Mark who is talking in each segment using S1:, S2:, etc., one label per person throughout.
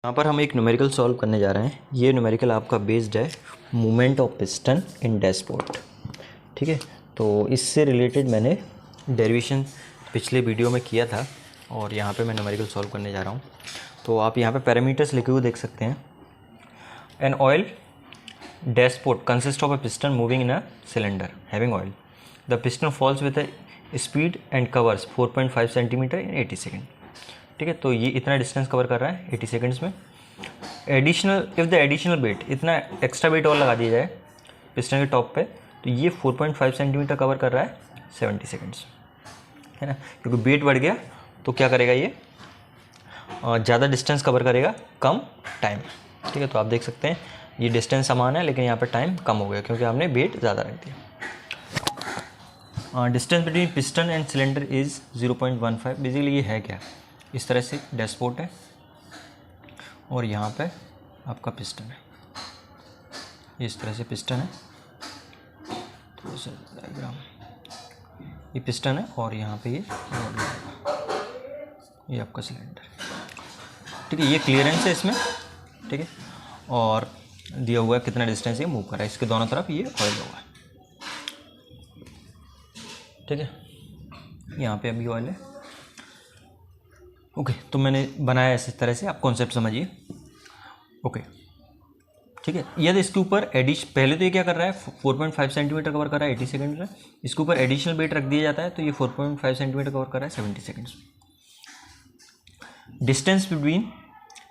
S1: यहाँ पर हम एक न्यूमेरिकल सॉल्व करने जा रहे हैं। ये न्यूमेरिकल आपका बेस्ड है मूवमेंट ऑफ पिस्टन इन डैशपोर्ट। ठीक है, तो इससे रिलेटेड मैंने डेरिवेशन पिछले वीडियो में किया था और यहाँ पे मैं न्यूमेरिकल सॉल्व करने जा रहा हूँ। तो आप यहाँ पे पैरामीटर्स लिखे हुए देख सकते हैं। An oil dashpot consist of a piston moving in a cylinder having oil. The piston falls with a speed and covers 4.5 centimetre in 80 second. ठीक है, तो ये इतना डिस्टेंस कवर कर रहा है 80 सेकेंड्स में। Additional if the additional weight, इतना एक्स्ट्रा वेट और लगा दिया जाए पिस्टन के टॉप पे, तो ये 4.5 सेंटीमीटर कवर कर रहा है 70 सेकेंड्स, है ना। क्योंकि वेट बढ़ गया तो क्या करेगा, ये ज़्यादा डिस्टेंस कवर करेगा कम टाइम। ठीक है, तो आप देख सकते हैं ये डिस्टेंस समान है लेकिन यहाँ पर टाइम कम हो गया क्योंकि हमने वेट ज़्यादा रख दिया। Distance between piston and cylinder is 0.15। Basically ये है क्या, इस तरह से डैशपोर्ट है और यहाँ पे आपका पिस्टन है, इस तरह से पिस्टन है। तो डायग्राम, ये पिस्टन है और यहाँ पे ये आपका सिलेंडर। ठीक है, ये क्लियरेंस है इसमें। ठीक है, और दिया हुआ है कितना डिस्टेंस ये मूव कर रहा है, इसके दोनों तरफ ये ऑयल हुआ है। ठीक है, यहाँ पे अभी ऑयल है। ओके, तो मैंने बनाया इस तरह से, आप कॉन्सेप्ट समझिए। ओके, ठीक है। यदि इसके ऊपर पहले तो ये क्या कर रहा है, 4.5 सेंटीमीटर कवर कर रहा है 80 सेकेंड में। इसके ऊपर एडिशनल वेट रख दिया जाता है तो ये 4.5 सेंटीमीटर कवर कर रहा है 70 seconds. Distance between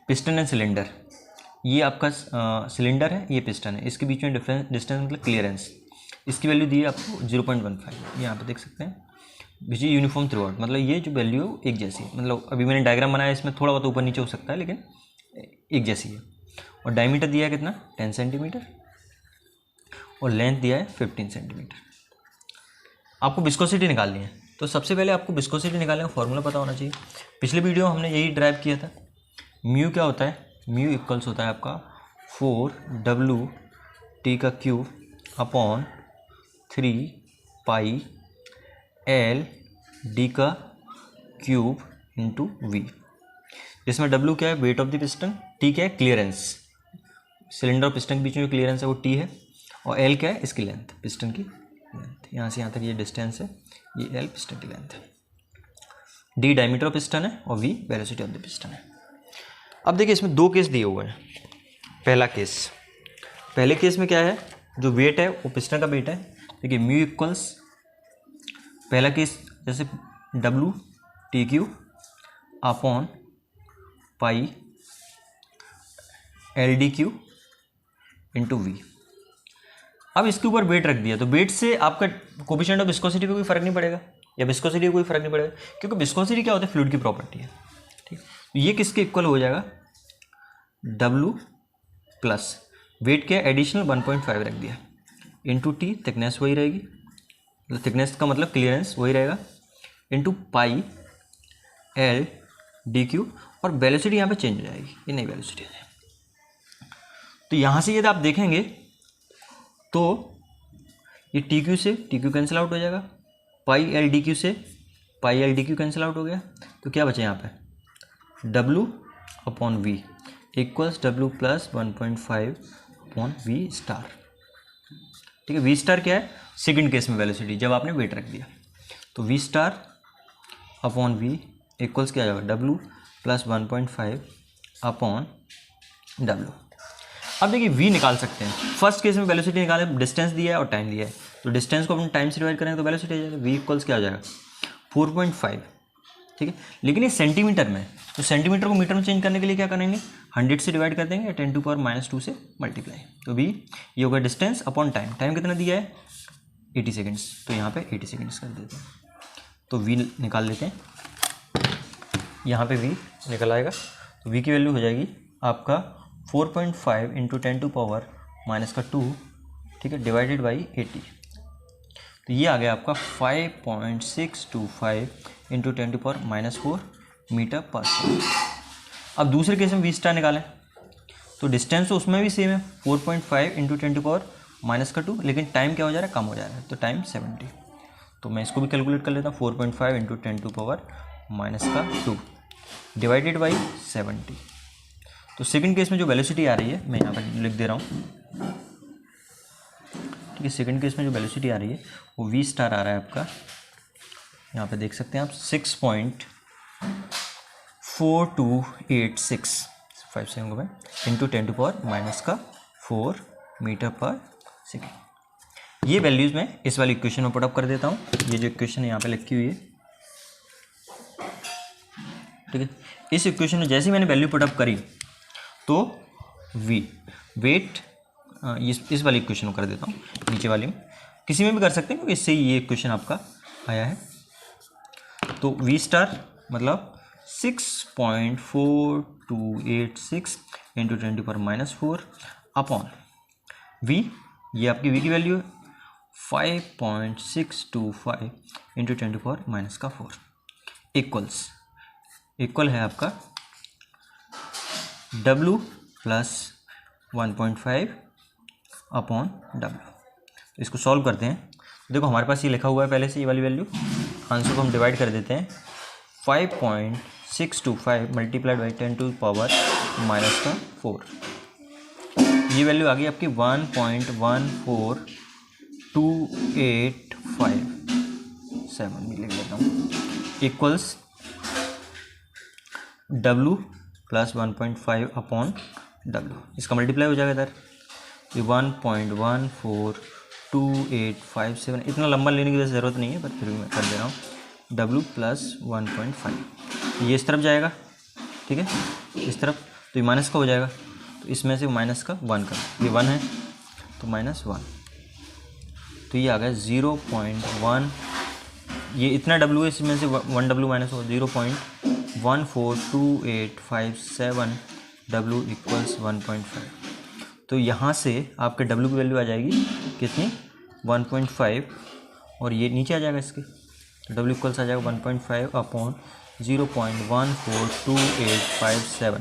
S1: piston and cylinder, ये आपका सिलेंडर है, ये पिस्टन है, इसके बीच में डिस्टेंस मतलब क्लियरेंस, इसकी वैल्यू दी है आपको 0.15। यहाँ पे देख सकते हैं, which is uniform through out, मतलब ये जो वैल्यू एक जैसी है। मतलब अभी मैंने डायग्राम बनाया, इसमें थोड़ा बहुत ऊपर नीचे हो सकता है लेकिन एक जैसी है। और डायमीटर दिया है कितना, 10 सेंटीमीटर, और लेंथ दिया है 15 सेंटीमीटर। आपको विस्कोसिटी निकालनी है, तो सबसे पहले आपको विस्कोसिटी निकालने का फॉर्मूला पता होना चाहिए। पिछले वीडियो में हमने यही ड्राइव किया था। म्यू क्या होता है, म्यू इक्वल्स होता है आपका 4W का क्यूब अपॉन 3 पाई L D का क्यूब इंटू V, जिसमें W क्या है, weight of the piston, T क्या है, क्लियरेंस, सिलेंडर और पिस्टन के बीच में जो क्लियरेंस है वो T है, और L क्या है, इसकी लेंथ, पिस्टन की लेंथ, यहाँ से यहाँ तक ये डिस्टेंस है, ये L पिस्टन की लेंथ है। D डायमीटर ऑफ पिस्टन है और V velocity of the piston है। अब देखिए इसमें दो केस दिए हुए हैं। पहला केस, पहले केस में क्या है, जो वेट है वो पिस्टन का वेट है। देखिए म्यू इक्वल्स, पहला केस जैसे W upon pi LD into V। अब इसके ऊपर वेट रख दिया तो वेट से आपका कोफिशिएंट ऑफ विस्कोसिटी पे कोई फर्क नहीं पड़ेगा, या विस्कोसिटी पे कोई फर्क नहीं पड़ेगा, क्योंकि विस्कोसिटी क्या होता है, फ्लूइड की प्रॉपर्टी है। ठीक, तो ये किसके इक्वल हो जाएगा, W प्लस वेट क्या, एडिशनल 1.5 रख दिया, इंटू T, थिकनेस वही रहेगी, थिकनेस का मतलब क्लियरेंस वही रहेगा, इंटू पाई L D, और वेलोसिटी यहाँ पे चेंज हो जाएगी, ये नई वेलोसिटी है। तो यहाँ से यदि आप देखेंगे तो ये TQ से TQ कैंसिल आउट हो जाएगा, पाई L D से पाई L D कैंसिल आउट हो गया, तो क्या बचे यहाँ पे, W upon V equals W plus 1.5 upon V star. ठीक है, V स्टार क्या है, सेकंड केस में वेलोसिटी जब आपने वेट रख दिया, तो V star upon V equals क्या जाएगा, W प्लस 1.5 अपॉन W। अब देखिए V निकाल सकते हैं। फर्स्ट केस में वेलोसिटी निकाले, डिस्टेंस दिया है और टाइम दिया है, तो डिस्टेंस को अपने टाइम से डिवाइड करेंगे तो वेलोसिटी आ जाएगा, V इक्वल्स क्या हो जाएगा, 4.5। ठीक है, लेकिन ये सेंटीमीटर में, तो सेंटीमीटर को मीटर में चेंज करने के लिए क्या करेंगे, 100 से डिवाइड कर देंगे, 10⁻⁻2 से मल्टीप्लाई, तो V ये होगा डिस्टेंस अपॉन टाइम। टाइम कितना दिया है, 80 सेकेंड्स, तो यहाँ पे 80 सेकेंड्स कर देते हैं, तो V निकाल लेते हैं। यहाँ पे V निकल आएगा, तो V की वैल्यू हो जाएगी आपका 4.5 इंटू 10⁻⁻2, ठीक है, डिवाइडेड बाई 80, तो ये आ गया आपका 5.625 इंटू 10⁻⁻4 मीटर पर सेकेंड। अब दूसरे केस में V स्टार निकालें, तो डिस्टेंस तो उसमें भी सेम है 4.5 इंटू 10⁻⁻2, लेकिन टाइम क्या हो जा रहा है, कम हो जा रहा है, तो टाइम 70। तो मैं इसको भी कैलकुलेट कर लेता हूँ, 4.5 इंटू 10⁻⁻2 डिवाइडेड बाई 70, तो सेकंड केस में जो वेलोसिटी आ रही है मैं यहाँ पर लिख दे रहा हूँ, ठीक है। सेकंड केस में जो वेलोसिटी आ रही है वो v स्टार आ रहा है आपका, यहाँ पे देख सकते हैं आप 6.4286 5 सेकंड में इंटू 10⁻⁻⁴ मीटर पर सेकेंड। ये वैल्यूज़ मैं इस वाली इक्वेशन में पुटअप कर देता हूँ। ये जो इक्वेशन है यहाँ पे लिखी हुई है, ठीक है। इस इक्वेशन में जैसे ही मैंने वैल्यू पुटअप करी तो वेट इस वाली इक्वेशन को कर देता हूँ, नीचे वाली में किसी में भी कर सकते हैं क्योंकि इससे ये इक्वेशन आपका आया है। तो v स्टार मतलब 6.4286 इंटू 10⁻⁴ अपॉन v, ये आपकी v की वैल्यू है 5.625 इंटू 10⁻⁴ इक्वल है आपका w प्लस 1.5 अपॉन w। इसको सॉल्व करते हैं, देखो हमारे पास ये लिखा हुआ है पहले से ये वाली वैल्यू, आंसर को हम डिवाइड कर देते हैं 5.625 मल्टीप्लाइड बाई 10⁻⁴। ये वैल्यू आ गई आपकी 1.14285 लिख लेता हूँ, equals w plus 1.5 upon w। इसका मल्टीप्लाई हो जाएगा इधर, ये 1.14285। इतना लंबा लेने की ज़रूरत नहीं है पर फिर भी मैं कर दे रहा हूँ, w प्लस 1.5। ये इस तरफ जाएगा, ठीक है, इस तरफ, तो ये माइनस का हो जाएगा, तो इसमें से माइनस का 1 का, ये 1 है तो -1, तो ये आ गया 0.1। ये इतना w है, इसमें से 1 w माइनस हो 0.142857 w इक्वल्स 1.5। तो यहाँ से आपके w की वैल्यू आ जाएगी कितनी 1.5, और ये नीचे आ जाएगा इसके, तो w इक्वल्स आ जाएगा 1.5 अपॉन 0.142857,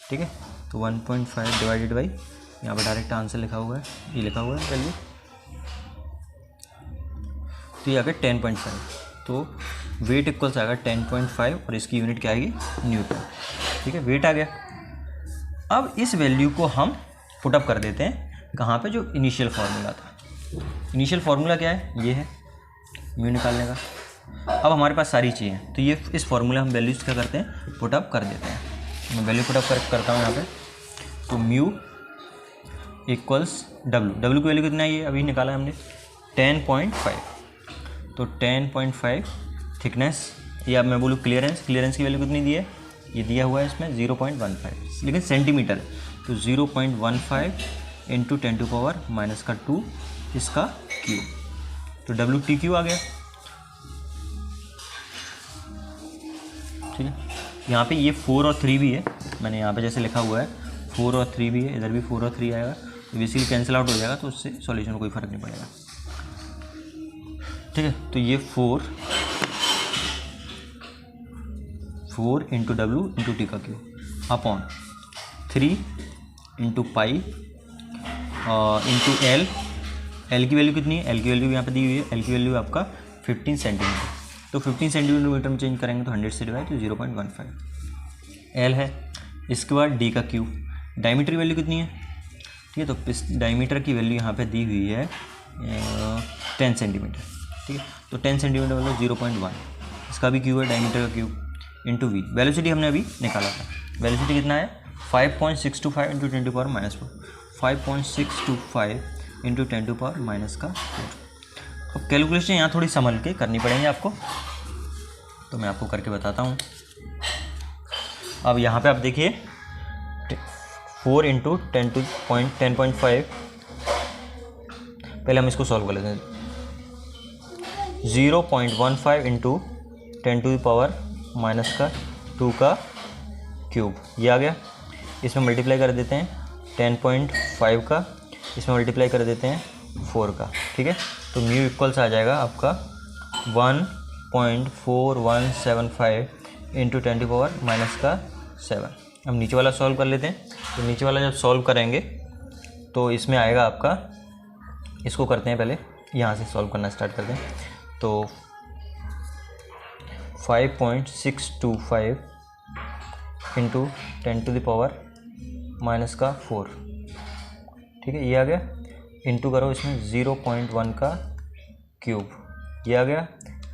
S1: ठीक है। तो 1.5 डिवाइडेड बाई, यहाँ पर डायरेक्ट आंसर लिखा हुआ है, ये लिखा हुआ है वैल्यू, तो ये आ गया 10.5। तो वेट इक्वल्स आएगा 10.5 और इसकी यूनिट क्या आएगी न्यूटन, ठीक है। वेट आ गया। अब इस वैल्यू को हम पुटअप कर देते हैं कहाँ पे, जो इनिशियल फार्मूला था। इनिशियल फार्मूला क्या है, ये है म्यू निकालने का। अब हमारे पास सारी चीज़ें, तो ये इस फार्मूला हम वैल्यूज़ क्या करते हैं पुटअप कर देते हैं। मैं वैल्यू पुटअप करता हूँ यहाँ पे, तो म्यू इक्वल्स w की वैल्यू कितना है, ये अभी निकाला हमने 10.5, तो 10.5 थिकनेस, ये अब मैं बोलूँ क्लियरेंस की वैल्यू कितनी दी है, ये दिया हुआ है इसमें 0.15, लेकिन सेंटीमीटर, तो 0.15 इंटू 10⁻⁻2 इसका क्यूब, तो WTQ आ गया, ठीक है। यहाँ पे ये 4 और 3 भी है, मैंने यहाँ पे जैसे लिखा हुआ है 4 और 3 भी है, इधर भी 4 और 3 आएगा, तो बेसिकली कैंसिल आउट हो जाएगा, तो उससे सॉल्यूशन में कोई फ़र्क नहीं पड़ेगा, ठीक है। तो ये 4 इंटू w इंटू टी का cube upon 3 into pi into L की वैल्यू कितनी है, एल की वैल्यू यहाँ पे दी हुई है, एल की वैल्यू आपका 15 सेंटीमीटर, तो 15 सेंटीमीटर में चेंज करेंगे तो 100 से डिवाइड, तो 0.15 एल है। इसके बाद डी का क्यूब, डायमीटर की वैल्यू कितनी है, ठीक है, तो इस डायमीटर की वैल्यू यहाँ पे दी हुई है 10 सेंटीमीटर, ठीक है, तो 10 सेंटीमीटर मतलब 0.1, इसका भी क्यूब है डायमीटर का क्यूब, इंटू वी। वेलोसिटी हमने अभी निकाला था, वेलोसिटी कितना है 5.625 इंटू 10⁻⁻4, 5.625 इंटू 10⁻⁻⁴। अब कैलकुलेशन यहाँ थोड़ी संभल के करनी पड़ेंगे आपको, तो मैं आपको करके बताता हूँ। अब यहाँ पे आप देखिए 4 इंटू 10.5, पहले हम इसको सॉल्व कर लेते हैं, 0.15 इंटू 10⁻⁻2 का क्यूब, ये आ गया। इसमें मल्टीप्लाई कर देते हैं 10.5 का, इसमें मल्टीप्लाई कर देते हैं 4 का, ठीक है। तो म्यू इक्वल्स आ जाएगा आपका 1.4175 इंटू 10⁻⁻7। हम नीचे वाला सॉल्व कर लेते हैं, तो नीचे वाला जब सॉल्व करेंगे तो इसमें आएगा आपका, इसको करते हैं पहले, यहाँ से सॉल्व करना स्टार्ट करते हैं, तो 5.625 इंटू 10⁻⁻⁴ माइनस का 4, ठीक है, ये आ गया। इंटू करो इसमें 0.1 का क्यूब, ये आ गया।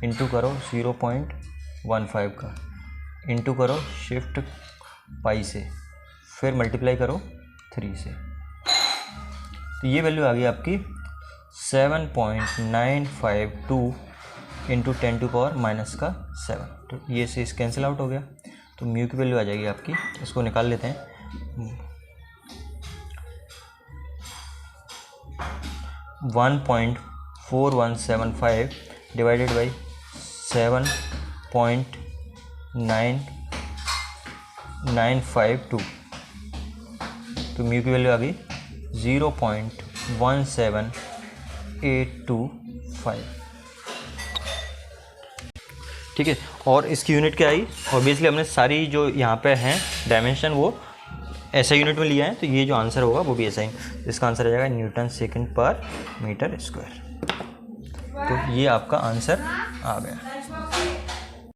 S1: इंटू करो 0.15 का, इंटू करो शिफ्ट पाई से, फिर मल्टीप्लाई करो 3 से। तो ये वैल्यू आ गई आपकी 7.952 इंटू 10⁻⁻⁷। तो ये से इस कैंसिल आउट हो गया, तो म्यू की वैल्यू आ जाएगी आपकी, इसको निकाल लेते हैं। 1.4175 डिवाइडेड बाई 7.9952, तो म्यू की वैल्यू आ गई 0.17825, ठीक है। और इसकी यूनिट क्या आई, ऑब्वियसली हमने सारी जो यहाँ पे हैं डायमेंशन वो ऐसा यूनिट में लिया है, तो ये जो आंसर होगा वो भी ऐसा ही, इसका आंसर आ जाएगा न्यूटन सेकंड पर मीटर स्क्वायर। तो ये आपका आंसर आ गया।